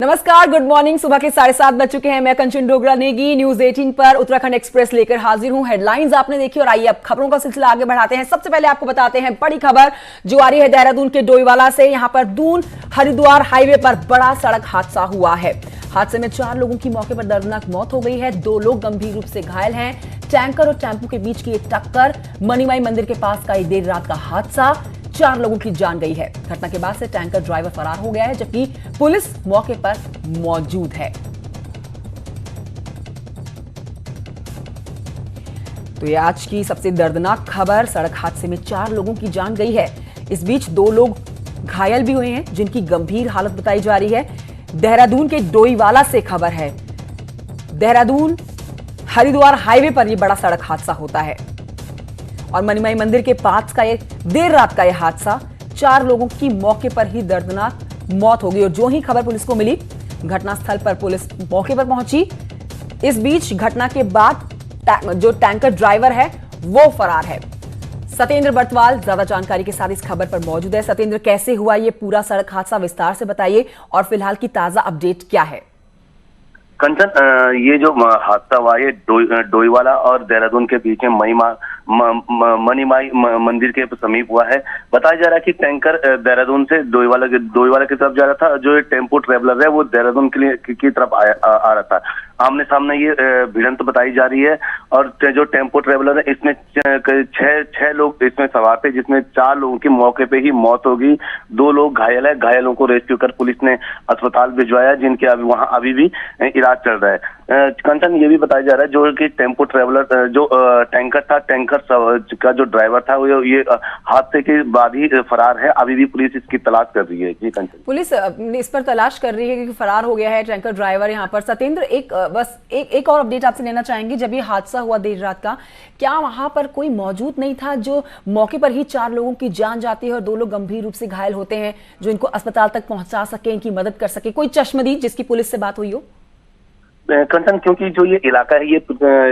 नमस्कार, good morning. सुबह के 7:30 बज चुके हैं। मैं कंचन डोगरा नेगी न्यूज 18 पर उत्तराखंड एक्सप्रेस लेकर हाजिर हूं। हेडलाइंस आपने देखी और आइए अब खबरों का सिलसिला आगे बढ़ाते हैं। सबसे पहले आपको बताते हैं बड़ी खबर जो आ रही है देहरादून के डोईवाला से। यहां पर दून हरिद्वार हाईवे पर बड़ा सड़क हादसा हुआ है। हादसे में 4 लोगों की मौके पर दर्दनाक मौत हो गई है। 2 लोग गंभीर रूप से घायल हैं। टैंकर और टेम्पो के बीच की एक टक्कर, मनीमाई मंदिर के पास का एक देर रात का हादसा, 4 लोगों की जान गई है। घटना के बाद से टैंकर ड्राइवर फरार हो गया है, जबकि पुलिस मौके पर मौजूद है। तो ये आज की सबसे दर्दनाक खबर। सड़क हादसे में 4 लोगों की जान गई है। इस बीच 2 लोग घायल भी हुए हैं, जिनकी गंभीर हालत बताई जा रही है। देहरादून के डोईवाला से खबर है। देहरादून हरिद्वार हाईवे पर यह बड़ा सड़क हादसा होता है और मनीमाई मंदिर के पास का ये देर रात का यह हादसा, 4 लोगों की मौके पर ही दर्दनाक मौत हो गई। और जो ही खबर पुलिस को मिली, घटनास्थल पर पुलिस मौके पर पहुंची। इस बीच घटना के बाद जो टैंकर ड्राइवर है वो फरार है। सत्येंद्र बर्तवाल ज्यादा जानकारी के साथ इस खबर पर मौजूद है। सत्येंद्र, कैसे हुआ ये पूरा सड़क हादसा, विस्तार से बताइए और फिलहाल की ताजा अपडेट क्या है? कंचन, ये जो हादसा हुआ है डोईवाला और देहरादून के बीच में मनीमाई मंदिर के समीप हुआ है। बताया जा रहा है कि टैंकर देहरादून से डोईवाला की तरफ जा रहा था। जो टेम्पो ट्रेवलर है वो देहरादून के लिए की तरफ आ रहा था। आमने सामने ये भिड़ंत बताई जा रही है। और जो टेम्पो ट्रेवलर है इसमें 6 लोग इसमें सवार थे, जिसमें 4 लोगों की मौके पे ही मौत हो गई। 2 लोग घायल है। घायलों को रेस्क्यू कर पुलिस ने अस्पताल भिजवाया, जिनके वहां अभी भी इलाज चल रहा है। कंचन, ये भी बताया जा रहा है जो कि टेम्पो ट्रेवलर जो टैंकर था, टैंकर का जो ड्राइवर था वो ये हादसे के बाद ही फरार है। अभी भी पुलिस इसकी तलाश कर रही है। जी कंचन, पुलिस इस पर तलाश कर रही है क्योंकि फरार हो गया है टैंकर ड्राइवर यहाँ पर। सत्येंद्र, एक और अपडेट आपसे लेना चाहेंगे। जब ये हादसा हुआ देर रात का, क्या वहां पर कोई मौजूद नहीं था जो मौके पर ही 4 लोगों की जान जाती है और 2 लोग गंभीर रूप से घायल होते हैं, जो इनको अस्पताल तक पहुंचा सके, इनकी मदद कर सके? कोई चश्मदीद जिसकी पुलिस से बात हुई हो? कंचन, क्योंकि जो ये इलाका है ये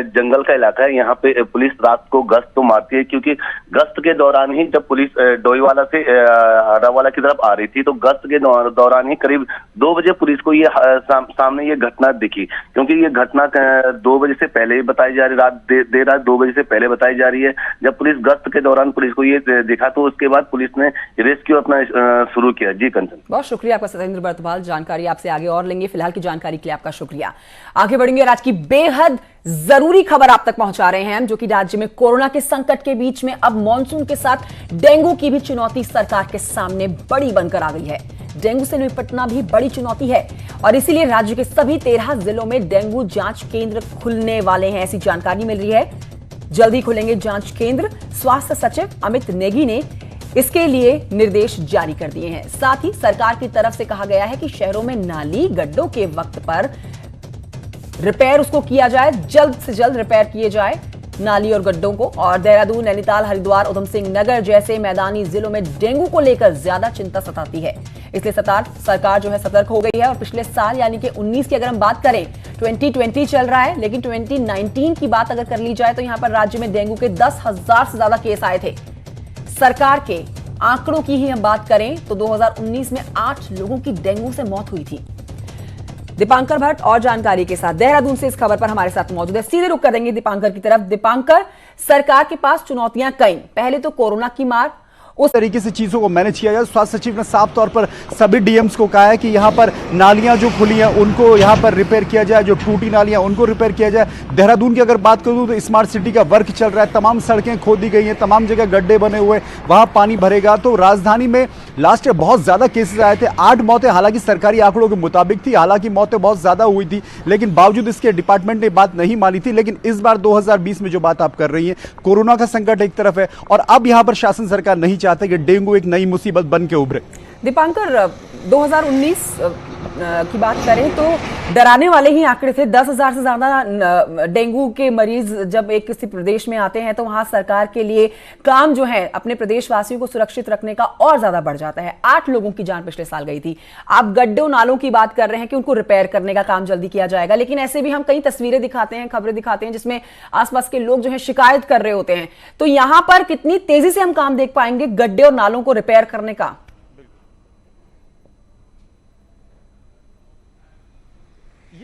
जंगल का इलाका है। यहाँ पे पुलिस रात को गश्त तो मारती है, क्योंकि गश्त के दौरान ही जब पुलिस डोईवाला से हरावाला की तरफ आ रही थी, तो गश्त के दौरान ही करीब 2 बजे पुलिस को ये सामने ये घटना दिखी। क्योंकि ये घटना 2 बजे से पहले ही बताई जा रही, देर रात 2 बजे से पहले बताई जा रही है। जब पुलिस गश्त के दौरान पुलिस को ये दिखा, तो उसके बाद पुलिस ने रेस्क्यू अपना शुरू किया। जी कंचन, बहुत शुक्रिया आपका सत्येंद्र बर्तवाल। जानकारी आपसे आगे और लेंगे। फिलहाल की जानकारी के लिए आपका शुक्रिया। आगे बढ़ेंगे और आज की बेहद जरूरी खबर आप तक पहुंचा रहे हैं, जो कि राज्य में कोरोना के संकट के बीच में अब मॉनसून के साथ डेंगू की भी चुनौती सरकार के सामने बड़ी बनकर आ गई है। डेंगू से निपटना भी बड़ी चुनौती है और इसीलिए राज्य के सभी 13 जिलों में डेंगू जांच केंद्र खुलने वाले हैं, ऐसी जानकारी मिल रही है। जल्दी खुलेंगे जांच केंद्र। स्वास्थ्य सचिव अमित नेगी ने इसके लिए निर्देश जारी कर दिए हैं। साथ ही सरकार की तरफ से कहा गया है कि शहरों में नाली गड्ढों के वक्त पर रिपेयर उसको किया जाए, जल्द से जल्द रिपेयर किए जाए नाली और गड्ढों को। और देहरादून, नैनीताल, हरिद्वार, उधम सिंह नगर जैसे मैदानी जिलों में डेंगू को लेकर ज्यादा चिंता सताती है। इसलिए सरकार जो है सतर्क हो गई है। और पिछले साल यानी कि 19 की अगर हम बात करें, 2020 चल रहा है, लेकिन 2019 की बात अगर कर ली जाए तो यहां पर राज्य में डेंगू के 10,000 से ज्यादा केस आए थे। सरकार के आंकड़ों की ही हम बात करें तो 2019 में 8 लोगों की डेंगू से मौत हुई थी। दीपांकर भट्ट और जानकारी के साथ देहरादून से इस खबर पर हमारे साथ मौजूद है। सीधे रुख करेंगे दीपांकर की तरफ। दीपांकर, सरकार के पास चुनौतियां कई, पहले तो कोरोना की मार, उस तरीके से चीजों को मैनेज किया जाए। स्वास्थ्य सचिव ने साफ तौर पर सभी डीएम्स को कहा है कि यहाँ पर नालियां जो खुली हैं उनको यहाँ पर रिपेयर किया जाए, जो टूटी नालियां उनको रिपेयर किया जाए। देहरादून की अगर बात करूँ तो स्मार्ट सिटी का वर्क चल रहा है, तमाम सड़कें खोदी गई हैं, तमाम जगह गड्ढे बने हुए, वहां पानी भरेगा। तो राजधानी में लास्ट ईयर बहुत ज्यादा केसेस आए थे, 8 मौतें हालांकि सरकारी आंकड़ों के मुताबिक थी। हालांकि मौतें बहुत ज्यादा हुई थी, लेकिन बावजूद इसके डिपार्टमेंट ने बात नहीं मानी थी। लेकिन इस बार 2020 में जो बात आप कर रही हैं, कोरोना का संकट एक तरफ है और अब यहां पर शासन सरकार नहीं चाहते कि डेंगू नई मुसीबत बन के उभरे। दीपांकर, 2019 की बात करें तो डराने वाले ही आंकड़े थे। 10,000 से ज्यादा डेंगू के मरीज जब एक किसी प्रदेश में आते हैं तो वहां सरकार के लिए काम जो है अपने प्रदेशवासियों को सुरक्षित रखने का और ज्यादा बढ़ जाता है। 8 लोगों की जान पिछले साल गई थी। आप गड्ढों नालों की बात कर रहे हैं कि उनको रिपेयर करने का काम जल्दी किया जाएगा, लेकिन ऐसे भी हम कई तस्वीरें दिखाते हैं, खबरें दिखाते हैं जिसमें आसपास के लोग जो है शिकायत कर रहे होते हैं। तो यहां पर कितनी तेजी से हम काम देख पाएंगे गड्ढे और नालों को रिपेयर करने का?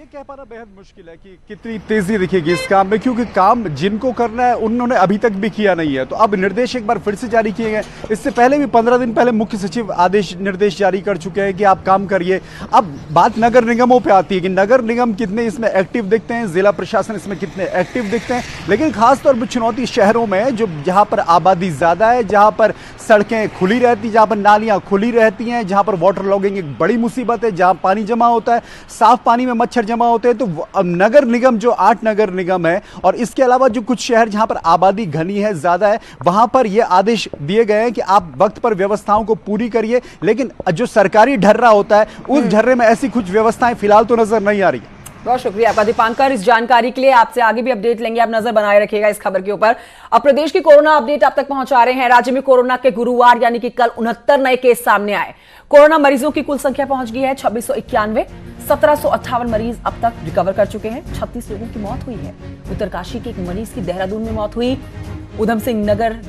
ये कह पाना बेहद मुश्किल है कि कितनी तेजी दिखेगी इस काम में, क्योंकि काम जिनको करना है उन्होंने अभी तक भी किया नहीं है। तो अब निर्देश एक बार फिर से जारी किए गए। इससे पहले भी 15 दिन पहले मुख्य सचिव आदेश निर्देश जारी कर चुके हैं कि आप काम करिए। अब बात नगर निगमों पे आती है कि नगर निगम कितने इसमें एक्टिव दिखते हैं, जिला प्रशासन इसमें कितने एक्टिव दिखते हैं। लेकिन खासतौर पर चुनौती शहरों में जो जहां पर आबादी ज्यादा है, जहां पर सड़कें खुली रहती, जहां पर नालियां खुली रहती हैं, जहां पर वाटर लॉगिंग एक बड़ी मुसीबत है, जहां पानी जमा होता है, साफ पानी में मच्छर जमा होते हैं। तो अब नगर निगम जो 8 नगर निगम है और इसके अलावा जो कुछ शहर जहां पर आबादी घनी है, ज्यादा है, वहां पर यह आदेश दिए गए हैं कि आप वक्त पर व्यवस्थाओं को पूरी करिए। लेकिन जो सरकारी ढर्रा होता है उस ढर्रे में ऐसी कुछ व्यवस्थाएं फिलहाल तो नजर नहीं आ रही। बहुत शुक्रिया आपका दीपांकर इस जानकारी के लिए। आपसे आगे भी अपडेट लेंगे, आप नजर बनाए रखिएगा इस खबर के ऊपर। अब प्रदेश की कोरोना अपडेट आप तक पहुंचा रहे हैं। राज्य में कोरोना के गुरुवार यानी कि कल 69 नए केस सामने आए। कोरोना मरीजों की कुल संख्या पहुंच गई है 2691। 1758 मरीज अब तक रिकवर कर चुके हैं। 36 लोगों की मौत हुई है। उत्तरकाशी के एक मरीज की देहरादून में मौत हुई। उधम सिंह नगर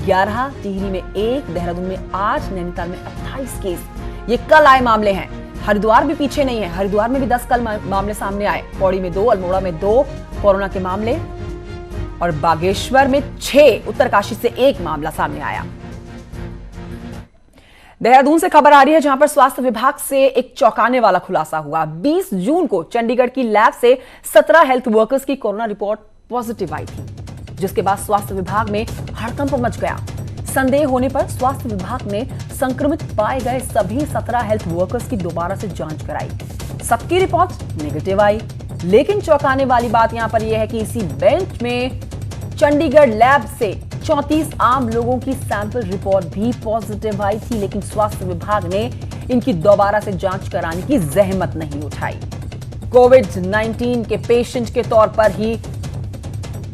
11, टिहरी में 1, देहरादून में 8, नैनीताल में 28 केस। ये कल आए मामले हैं। हरिद्वार भी पीछे नहीं है। हरिद्वार में भी 10 कल मामले सामने आए। पौड़ी में 2, अल्मोड़ा में 2 कोरोना के मामले और बागेश्वर में 6, उत्तरकाशी से 1 मामला सामने आया। देहरादून से खबर आ रही है जहां पर स्वास्थ्य विभाग से एक चौंकाने वाला खुलासा हुआ। 20 जून को चंडीगढ़ की लैब से 17 हेल्थ वर्कर्स की कोरोना रिपोर्ट पॉजिटिव आई थी, जिसके बाद स्वास्थ्य विभाग में हड़कंप मच गया। संदेह होने पर स्वास्थ्य विभाग ने संक्रमित पाए गए सभी 17 हेल्थ वर्कर्स की दोबारा से जांच कराई। सबकी रिपोर्ट नेगेटिव आई। लेकिन चौंकाने वाली बात यहां पर यह है कि इसी बेंच में चंडीगढ़ लैब से 34 आम लोगों की सैंपल रिपोर्ट भी पॉजिटिव आई थी, लेकिन स्वास्थ्य विभाग ने इनकी दोबारा से जांच कराने की जहमत नहीं उठाई। कोविड-19 के पेशेंट के तौर पर ही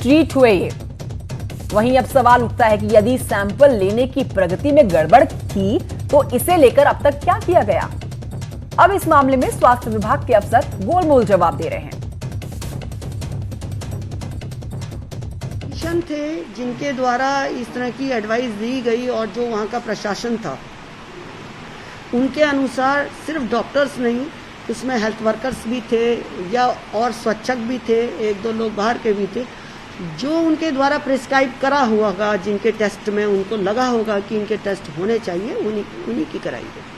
ट्रीट हुए ये। वहीं अब सवाल उठता है कि यदि सैंपल लेने की प्रगति में गड़बड़ थी तो इसे लेकर अब तक क्या किया गया। अब इस मामले में स्वास्थ्य विभाग के अफसर गोलमोल जवाब दे रहे हैं। थे जिनके द्वारा इस तरह की एडवाइस दी गई और जो वहाँ का प्रशासन था उनके अनुसार सिर्फ डॉक्टर्स नहीं, इसमें हेल्थ वर्कर्स भी थे या और स्वच्छक भी थे, 1-2 लोग बाहर के भी थे, जो उनके द्वारा प्रिस्क्राइब करा हुआ होगा, जिनके टेस्ट में उनको लगा होगा कि इनके टेस्ट होने चाहिए, उन्हीं की कराई गई।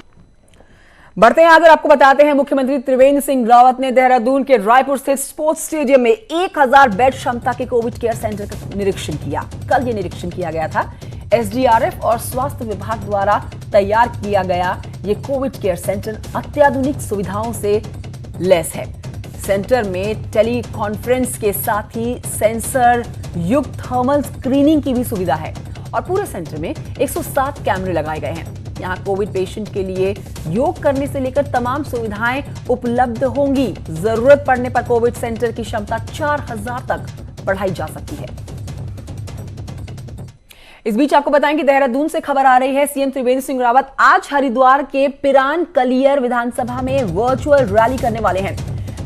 बढ़ते हैं आगे, आपको बताते हैं मुख्यमंत्री त्रिवेंद्र सिंह रावत ने देहरादून के रायपुर स्थित स्पोर्ट्स स्टेडियम में 1000 बेड क्षमता के कोविड केयर सेंटर का निरीक्षण किया। कल ये निरीक्षण किया गया था। एसडीआरएफ और स्वास्थ्य विभाग द्वारा तैयार किया गया ये कोविड केयर सेंटर अत्याधुनिक सुविधाओं से लैस है। सेंटर में टेली कॉन्फ्रेंस के साथ ही सेंसर युक्त थर्मल स्क्रीनिंग की भी सुविधा है और पूरे सेंटर में 107 कैमरे लगाए गए हैं। यहाँ कोविड पेशेंट के लिए योग करने से लेकर तमाम सुविधाएं उपलब्ध होंगी। जरूरत पड़ने पर कोविड सेंटर की क्षमता 4000 तक बढ़ाई जा सकती है। इस बीच आपको बताएं कि देहरादून से खबर आ रही है, सीएम त्रिवेंद्र सिंह रावत आज हरिद्वार के पिरान कलियर विधानसभा में वर्चुअल रैली करने वाले हैं।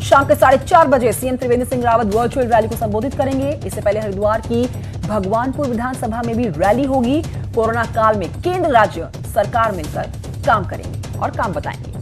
शाम के 4:30 बजे CM Trivendra Singh Rawat virtual rally को संबोधित करेंगे। इससे पहले हरिद्वार की भगवानपुर विधानसभा में भी रैली होगी। कोरोना काल में केंद्र राज्य सरकार मिलकर काम करेंगे और काम बताएंगे।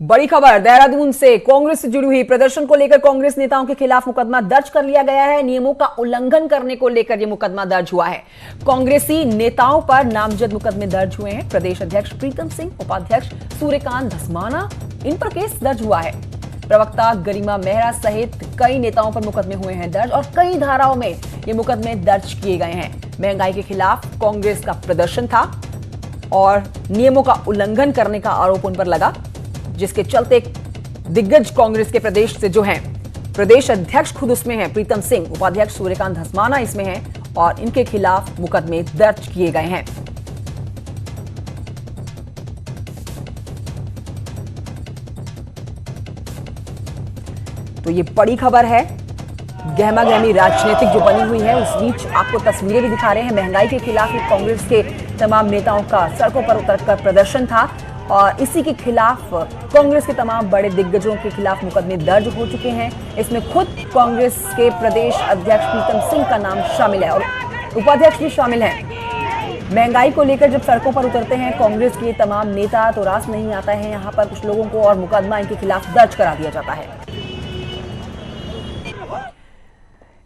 बड़ी खबर देहरादून से, कांग्रेस से जुड़ी हुई प्रदर्शन को लेकर कांग्रेस नेताओं के खिलाफ मुकदमा दर्ज कर लिया गया है। नियमों का उल्लंघन करने को लेकर यह मुकदमा दर्ज हुआ है। कांग्रेसी नेताओं पर नामजद मुकदमे दर्ज हुए हैं। प्रदेश अध्यक्ष प्रीतम सिंह, उपाध्यक्ष सूर्यकांत धस्माना, इन पर केस दर्ज हुआ है। प्रवक्ता गरिमा मेहरा सहित कई नेताओं पर मुकदमे हुए हैं दर्ज और कई धाराओं में ये मुकदमे दर्ज किए गए हैं। महंगाई के खिलाफ कांग्रेस का प्रदर्शन था और नियमों का उल्लंघन करने का आरोप उन पर लगा, जिसके चलते दिग्गज कांग्रेस के प्रदेश से जो हैं, प्रदेश अध्यक्ष खुद उसमें हैं, प्रीतम सिंह, उपाध्यक्ष सूर्यकांत धस्माना इसमें हैं और इनके खिलाफ मुकदमे दर्ज किए गए हैं। तो ये बड़ी खबर है। गहमा गहमी राजनीतिक जो बनी हुई है, उस बीच आपको तस्वीरें भी दिखा रहे हैं। महंगाई के खिलाफ कांग्रेस के तमाम नेताओं का सड़कों पर उतरकर प्रदर्शन था और इसी के खिलाफ कांग्रेस के तमाम बड़े दिग्गजों के खिलाफ मुकदमे दर्ज हो चुके हैं। इसमें खुद कांग्रेस के प्रदेश अध्यक्ष प्रीतम सिंह का नाम शामिल है और उपाध्यक्ष भी शामिल हैं। महंगाई को लेकर जब सड़कों पर उतरते हैं कांग्रेस के तमाम नेता तो रास नहीं आता है यहाँ पर कुछ लोगों को और मुकदमा इनके खिलाफ दर्ज करा दिया जाता है।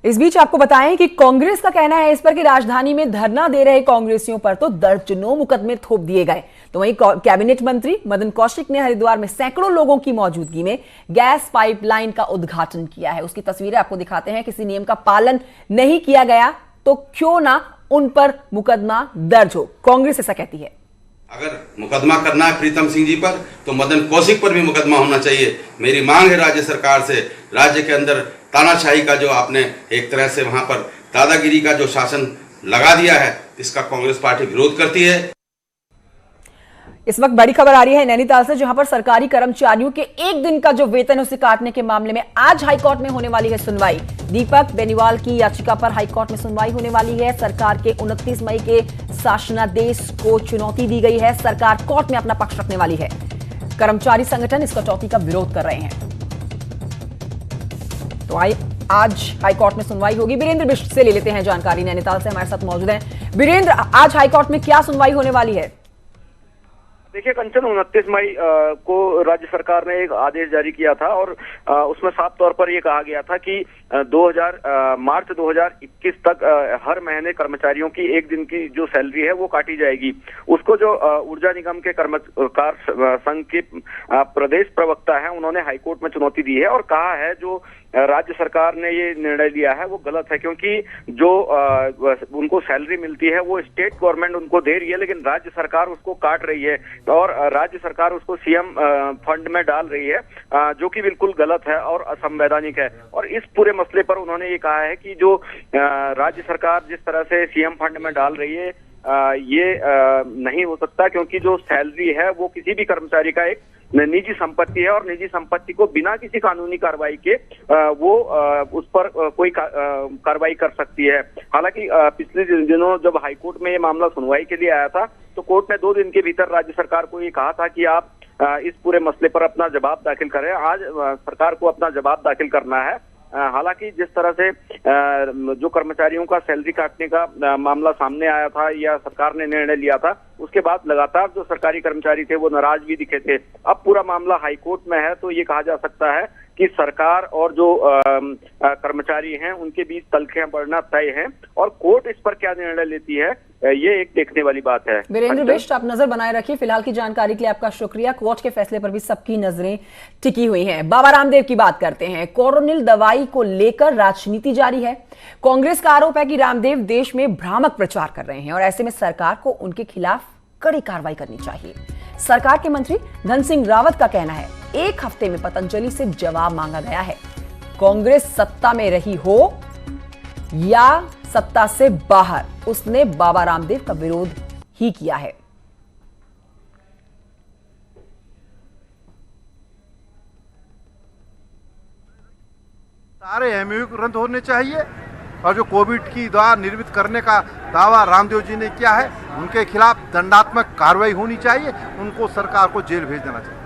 इस बीच आपको बताएं कि कांग्रेस का कहना है इस पर कि राजधानी में धरना दे रहे कांग्रेसियों पर तो दर्जनों मुकदमे थोप दिए गए। तो वहीं कैबिनेट मंत्री मदन कौशिक ने हरिद्वार में सैकड़ों लोगों की मौजूदगी में गैस पाइपलाइन का उद्घाटन किया है। उसकी तस्वीरें आपको दिखाते हैं। किसी नियम का पालन नहीं किया गया तो क्यों ना उन पर मुकदमा दर्ज हो, कांग्रेस ऐसा कहती है। अगर मुकदमा करना है प्रीतम सिंह जी पर तो मदन कौशिक पर भी मुकदमा होना चाहिए। मेरी मांग है राज्य सरकार से, राज्य के अंदर तानाशाही का जो आपने एक तरह से वहां पर दादागिरी का जो शासन लगा दिया है, इसका कांग्रेस पार्टी विरोध करती है। इस वक्त बड़ी खबर आ रही है नैनीताल से, जहां पर सरकारी कर्मचारियों के एक दिन का जो वेतन है उसे काटने के मामले में आज हाईकोर्ट में होने वाली है सुनवाई। दीपक बेनीवाल की याचिका पर हाईकोर्ट में सुनवाई होने वाली है। सरकार के 29 मई के शासनादेश को चुनौती दी गई है। सरकार कोर्ट में अपना पक्ष रखने वाली है। कर्मचारी संगठन इस कटौती का विरोध कर रहे हैं। तो आज हाईकोर्ट में सुनवाई होगी। वीरेंद्र बिष्ट से ले लेते हैं जानकारी, नैनीताल से हमारे साथ मौजूद हैं। वीरेंद्र, आज हाईकोर्ट में क्या सुनवाई होने वाली है? देखिए कंचन, 29 मई को राज्य सरकार ने एक आदेश जारी किया था और उसमें साफ तौर पर ये कहा गया था कि मार्च 2021 तक हर महीने कर्मचारियों की एक दिन की जो सैलरी है वो काटी जाएगी। उसको जो ऊर्जा निगम के कर्मकार संघ के प्रदेश प्रवक्ता है उन्होंने हाईकोर्ट में चुनौती दी है और कहा है जो राज्य सरकार ने ये निर्णय लिया है वो गलत है, क्योंकि जो उनको सैलरी मिलती है वो स्टेट गवर्नमेंट उनको दे रही है, लेकिन राज्य सरकार उसको काट रही है और राज्य सरकार उसको सीएम फंड में डाल रही है, जो कि बिल्कुल गलत है और असंवैधानिक है। और इस पूरे मसले पर उन्होंने ये कहा है कि जो राज्य सरकार जिस तरह से सीएम फंड में डाल रही है ये नहीं हो सकता, क्योंकि जो सैलरी है वो किसी भी कर्मचारी का एक निजी संपत्ति है और निजी संपत्ति को बिना किसी कानूनी कार्रवाई के वो उस पर कोई कार्रवाई कर सकती है। हालांकि पिछले दिनों जब हाईकोर्ट में ये मामला सुनवाई के लिए आया था तो कोर्ट ने 2 दिन के भीतर राज्य सरकार को ये कहा था कि आप इस पूरे मसले पर अपना जवाब दाखिल करें। आज सरकार को अपना जवाब दाखिल करना है। हालांकि जिस तरह से जो कर्मचारियों का सैलरी काटने का मामला सामने आया था या सरकार ने निर्णय लिया था, उसके बाद लगातार जो सरकारी कर्मचारी थे वो नाराज भी दिखे थे। अब पूरा मामला हाईकोर्ट में है तो ये कहा जा सकता है कि सरकार और जो कर्मचारी हैं उनके बीच तलखियां बढ़ना तय है और कोर्ट इस पर क्या निर्णय लेती है ये एक देखने वाली बात है। वीरेंद्र बिष्ट, आप नजर बनाए रखिए। फिलहाल की जानकारी के लिए आपका शुक्रिया। कोर्ट के फैसले पर भी सबकी नजरें टिकी हुई हैं। बाबा रामदेव की बात करते हैं। कोरोनिल दवाई को लेकर राजनीति जारी है। कांग्रेस का आरोप है कि रामदेव देश में भ्रामक प्रचार कर रहे हैं और ऐसे में सरकार को उनके खिलाफ कड़ी कार्रवाई करनी चाहिए। सरकार के मंत्री धन सिंह रावत का कहना है 1 हफ्ते में पतंजलि से जवाब मांगा गया है। कांग्रेस सत्ता में रही हो या सत्ता से बाहर, उसने बाबा रामदेव का विरोध ही किया है। सारे एमओयू रद्द होने चाहिए और जो कोविड की दवा निर्मित करने का दावा रामदेव जी ने किया है उनके खिलाफ दंडात्मक कार्रवाई होनी चाहिए। उनको सरकार को जेल भेज देना चाहिए।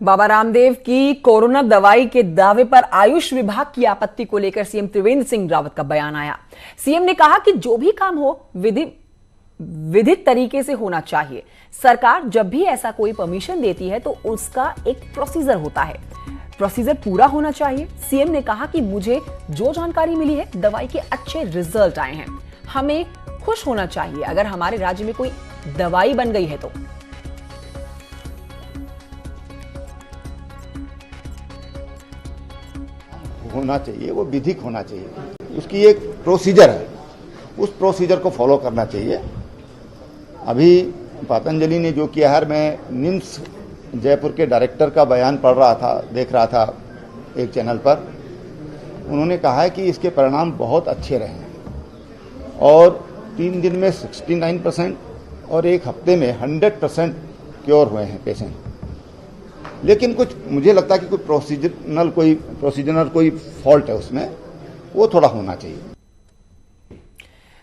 बाबा रामदेव की कोरोना दवाई के दावे पर आयुष विभाग की आपत्ति को लेकर सीएम त्रिवेंद्र सिंह रावत का बयान आया। सीएम ने कहा कि जो भी काम हो विधिक तरीके से होना चाहिए। सरकार जब भी ऐसा कोई परमिशन देती है तो उसका एक प्रोसीजर होता है, प्रोसीजर पूरा होना चाहिए। सीएम ने कहा कि मुझे जो जानकारी मिली है दवाई के अच्छे रिजल्ट आए हैं, हमें खुश होना चाहिए अगर हमारे राज्य में कोई दवाई बन गई है तो। होना चाहिए, वो विधिक होना चाहिए, उसकी एक प्रोसीजर है, उस प्रोसीजर को फॉलो करना चाहिए। अभी पतंजलि ने जो किया है, मैं निम्स जयपुर के डायरेक्टर का बयान पढ़ रहा था, देख रहा था एक चैनल पर। उन्होंने कहा है कि इसके परिणाम बहुत अच्छे रहे हैं और 3 दिन में 69% और 1 हफ्ते में 100% क्योर हुए हैं पेशेंट। लेकिन कुछ मुझे लगता है कि कोई प्रोसीजरल कोई फॉल्ट है उसमें, वो थोड़ा होना चाहिए।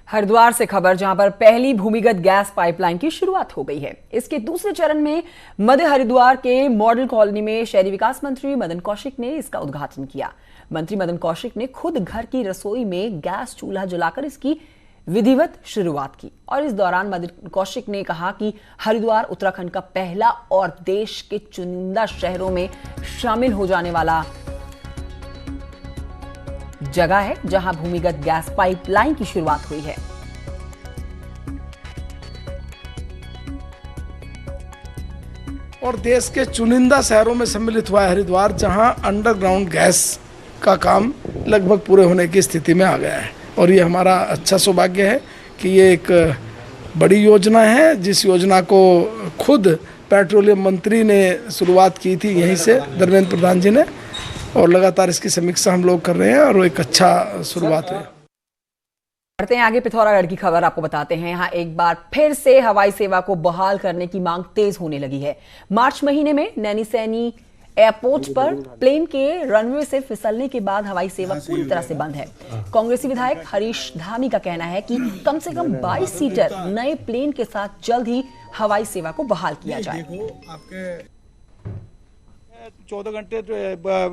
हरिद्वार से खबर, जहां पर पहली भूमिगत गैस पाइपलाइन की शुरुआत हो गई है। इसके दूसरे चरण में मध्य हरिद्वार के मॉडल कॉलोनी में शहरी विकास मंत्री मदन कौशिक ने इसका उद्घाटन किया। मंत्री मदन कौशिक ने खुद घर की रसोई में गैस चूल्हा जलाकर इसकी विधिवत शुरुआत की। और इस दौरान मदन कौशिक ने कहा कि हरिद्वार उत्तराखंड का पहला और देश के चुनिंदा शहरों में शामिल हो जाने वाला जगह है जहां भूमिगत गैस पाइपलाइन की शुरुआत हुई है। और देश के चुनिंदा शहरों में सम्मिलित हुआ है हरिद्वार, जहां अंडरग्राउंड गैस का काम लगभग पूरे होने की स्थिति में आ गया है। और ये हमारा अच्छा सौभाग्य है कि ये एक बड़ी योजना है, जिस योजना को खुद पेट्रोलियम मंत्री ने शुरुआत की थी यहीं से, धर्मेंद्र प्रधान जी ने, और लगातार इसकी समीक्षा हम लोग कर रहे हैं और एक अच्छा शुरुआत है। बढ़ते हैं आगे, पिथौरागढ़ की खबर आपको बताते हैं। यहाँ एक बार फिर से हवाई सेवा को बहाल करने की मांग तेज होने लगी है। मार्च महीने में नैनीसैनी एयरपोर्ट पर प्लेन के रनवे से फिसलने के बाद हवाई सेवा पूरी तरह से बंद है। कांग्रेसी विधायक हरीश धामी का कहना है कि कम से कम 22 सीटर नए प्लेन के साथ जल्द ही हवाई सेवा को बहाल किया जाए। 14 घंटे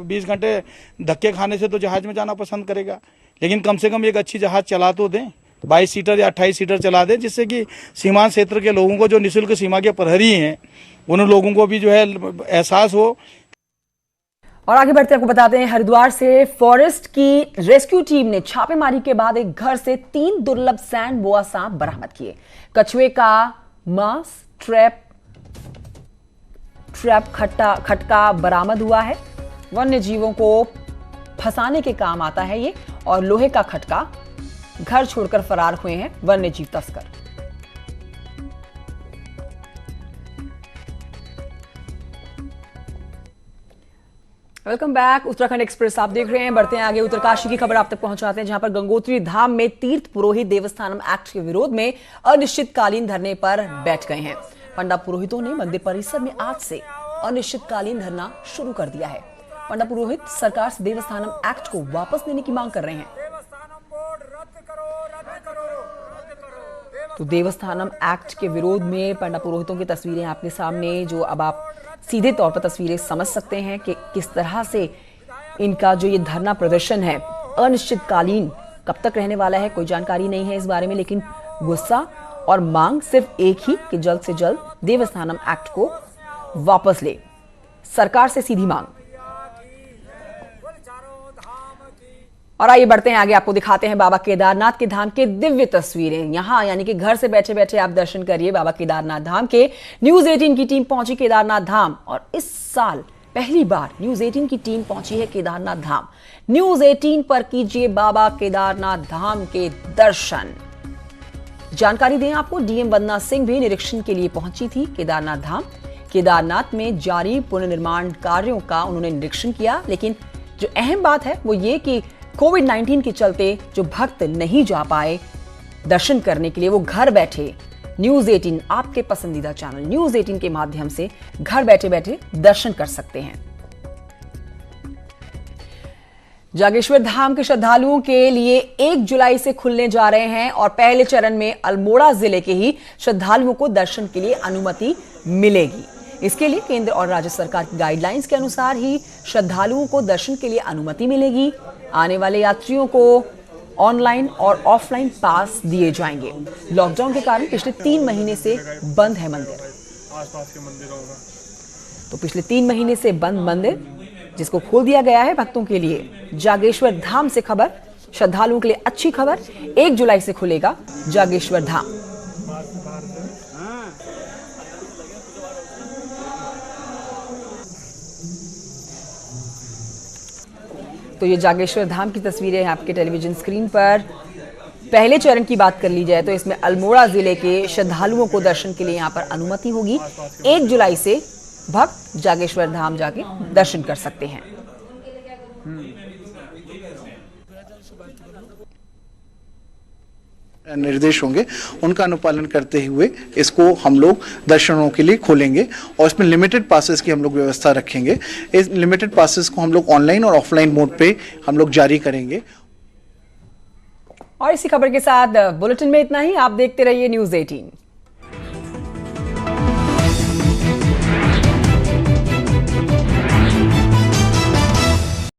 20 घंटे धक्के खाने से तो जहाज में जाना पसंद करेगा, लेकिन कम से कम एक अच्छी जहाज चला तो दें, 22 सीटर या 28 सीटर चला दें, जिससे कि सीमांत क्षेत्र के लोगों को, जो निःशुल्क सीमा के प्रहरी हैं, उन लोगों को भी जो है एहसास हो। और आगे बढ़ते आपको बताते हैं, हरिद्वार से फॉरेस्ट की रेस्क्यू टीम ने छापेमारी के बाद एक घर से 3 दुर्लभ सैंड बोआ सांप बरामद किए। कछुए का मांस ट्रैप खटका बरामद हुआ है। वन्य जीवों को फंसाने के काम आता है ये, और लोहे का खटका। घर छोड़कर फरार हुए हैं वन्य जीव तस्कर। वेलकम बैक, उत्तराखंड एक्सप्रेस आप देख रहे हैं। बढ़ते हैं आगे, उत्तरकाशी की खबर आप तक पहुंचाते हैं, जहां पर गंगोत्री धाम में तीर्थ पुरोहित देवस्थानम एक्ट के विरोध में अनिश्चितकालीन धरने पर बैठ गए हैं। पंडा पुरोहितों ने मंदिर परिसर में आज से अनिश्चितकालीन धरना शुरू कर दिया है। पंडा पुरोहित सरकार से देवस्थानम एक्ट को वापस लेने की मांग कर रहे हैं। तो देवस्थानम एक्ट के विरोध में पंडा पुरोहितों की तस्वीरें आपके सामने, जो अब आप सीधे तौर पर तस्वीरें समझ सकते हैं कि किस तरह से इनका जो ये धरना प्रदर्शन है अनिश्चितकालीन कब तक रहने वाला है, कोई जानकारी नहीं है इस बारे में, लेकिन गुस्सा और मांग सिर्फ एक ही कि जल्द से जल्द देवस्थानम एक्ट को वापस ले, सरकार से सीधी मांग। और आइए बढ़ते हैं आगे, आपको दिखाते हैं बाबा केदारनाथ के धाम के दिव्य तस्वीरें। यहां यानी कि घर से बैठे बैठे आप दर्शन करिए बाबा केदारनाथ धाम के। न्यूज 18 की टीम पहुंची केदारनाथ धाम, और इस साल पहली बार न्यूज 18 की टीम पहुंची है केदारनाथ धाम। न्यूज 18 पर कीजिए बाबा केदारनाथ धाम के दर्शन। जानकारी दें आपको, डीएम वंदना सिंह भी निरीक्षण के लिए पहुंची थी केदारनाथ धाम। केदारनाथ में जारी पुनर्निर्माण कार्यों का उन्होंने निरीक्षण किया, लेकिन जो अहम बात है वो ये कि कोविड-19 के चलते जो भक्त नहीं जा पाए दर्शन करने के लिए, वो घर बैठे न्यूज 18, आपके पसंदीदा चैनल न्यूज 18 के माध्यम से घर बैठे बैठे दर्शन कर सकते हैं। जागेश्वर धाम के श्रद्धालुओं के लिए 1 जुलाई से खुलने जा रहे हैं, और पहले चरण में अल्मोड़ा जिले के ही श्रद्धालुओं को दर्शन के लिए अनुमति मिलेगी। इसके लिए केंद्र और राज्य सरकार की गाइडलाइंस के अनुसार ही श्रद्धालुओं को दर्शन के लिए अनुमति मिलेगी। आने वाले यात्रियों को ऑनलाइन और ऑफलाइन पास दिए जाएंगे। लॉकडाउन के कारण पिछले 3 महीने से बंद है मंदिर। आसपास के मंदिरों का तो पिछले 3 महीने से बंद मंदिर, जिसको खोल दिया गया है भक्तों के लिए। जागेश्वर धाम से खबर, श्रद्धालुओं के लिए अच्छी खबर, 1 जुलाई से खुलेगा जागेश्वर धाम। तो ये जागेश्वर धाम की तस्वीरें हैं आपके टेलीविजन स्क्रीन पर। पहले चरण की बात कर ली जाए तो इसमें अल्मोड़ा जिले के श्रद्धालुओं को दर्शन के लिए यहाँ पर अनुमति होगी। 1 जुलाई से भक्त जागेश्वर धाम जाके दर्शन कर सकते हैं। निर्देश होंगे, उनका अनुपालन करते हुए इसको हम लोग दर्शनों के लिए खोलेंगे, और इसमें लिमिटेड पासेस की हम लोग व्यवस्था रखेंगे। इस लिमिटेड पासेस को हम लोग ऑनलाइन और ऑफलाइन मोड पे हम लोग जारी करेंगे। और इसी खबर के साथ बुलेटिन में इतना ही। आप देखते रहिए न्यूज 18।